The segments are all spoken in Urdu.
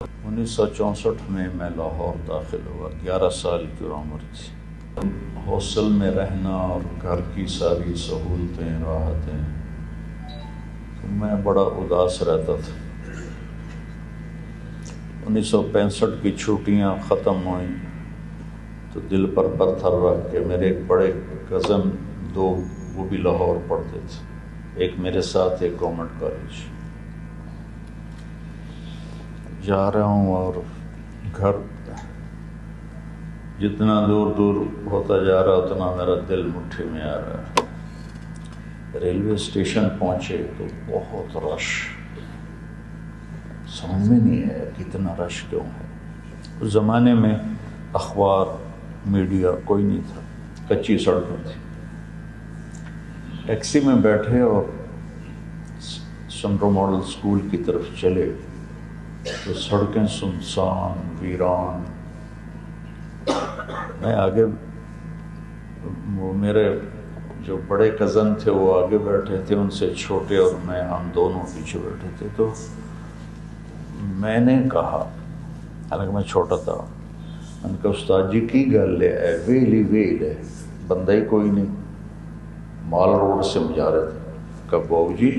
1964 میں لاہور داخل ہوا، 11 سال کی عمر تھی۔ ہاسٹل میں رہنا اور گھر کی ساری سہولتیں راحتیں، تو میں بڑا اداس رہتا تھا۔ 1965 کی چھٹیاں ختم ہوئیں تو دل پر پتھر رکھ کے میرے ایک بڑے کزن دو، وہ بھی لاہور پڑھتے تھے، ایک میرے ساتھ ایک گورنمنٹ کالج، جا رہا ہوں اور گھر جتنا دور دور ہوتا جا رہا اتنا میرا دل مٹھی میں آ رہا ہے۔ ریلوے اسٹیشن پہنچے تو بہت رش، سمجھ میں نہیں آیا کتنا رش کیوں ہے۔ اس زمانے میں اخبار میڈیا کوئی نہیں تھا، کچی سڑکیں تھی۔ ٹیکسی میں بیٹھے اور سمرو ماڈل اسکول کی طرف چلے تو سڑکیں سنسان ویران۔ میں آگے، وہ میرے جو بڑے کزن تھے وہ آگے بیٹھے تھے، ان سے چھوٹے اور میں، ہم دونوں پیچھے بیٹھے تھے۔ تو میں نے کہا، حالانکہ میں چھوٹا تھا، میں نے کہا استاد جی کی گل ہے، ویلی ویل ہے، بندہ ہی کوئی نہیں۔ مال روڈ سے جا رہے تھے، کہا باؤ جی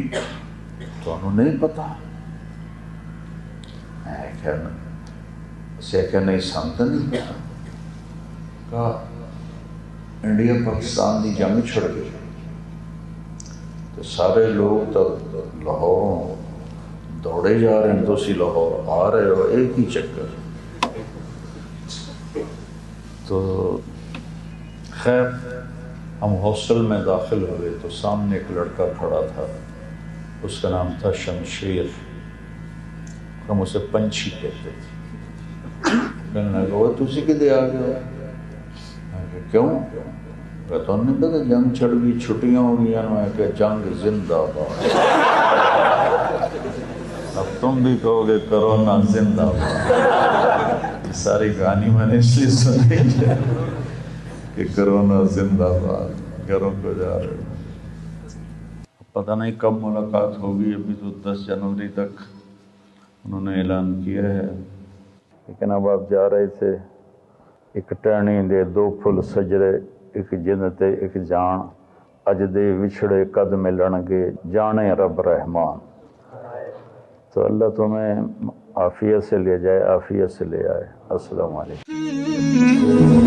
تو انہوں نہیں پتا، کہ نہیں سمجھتا نہیں پتا۔ کہا انڈیا پاکستان دی جنگ چھڑ گئی تو سارے لوگ تو لاہوروں دوڑے جا رہے ہیں، تو اسی لاہور آ رہے ہو، ایک ہی چکر۔ تو خیر ہم ہاسٹل میں داخل ہوئے تو سامنے ایک لڑکا کھڑا تھا، اس کا نام تھا شمشیر، ہم اسے پنچھی کہتے تھے۔ کہنے لگا وہ تسی کدے آ گئے؟ کیوں؟ کہتا انہوں نے پتا جنگ چھڑ گئی، چھٹیاں ہو گئی۔ میں کہ جنگ زندہ باد۔ اب تم بھی کہو گے کرونا زندہ باد۔ یہ ساری کہانی میں نے اس لیے سنی کہ کرونا زندہ باد، گھروں کو جا رہے ہو۔ پتہ نہیں کب ملاقات ہوگی، ابھی تو 10 جنوری تک انہوں نے اعلان کیا ہے، لیکن اب آپ جا رہے تھے۔ ایک ٹہنی دے 2 پھل سجرے، ایک جن تے ایک جان، اج دے وچھڑے کد ملن گے، جانے رب رحمان۔ تو اللہ تمہیں عافیت سے لے جائے، عافیت سے لے آئے۔ السلام علیکم۔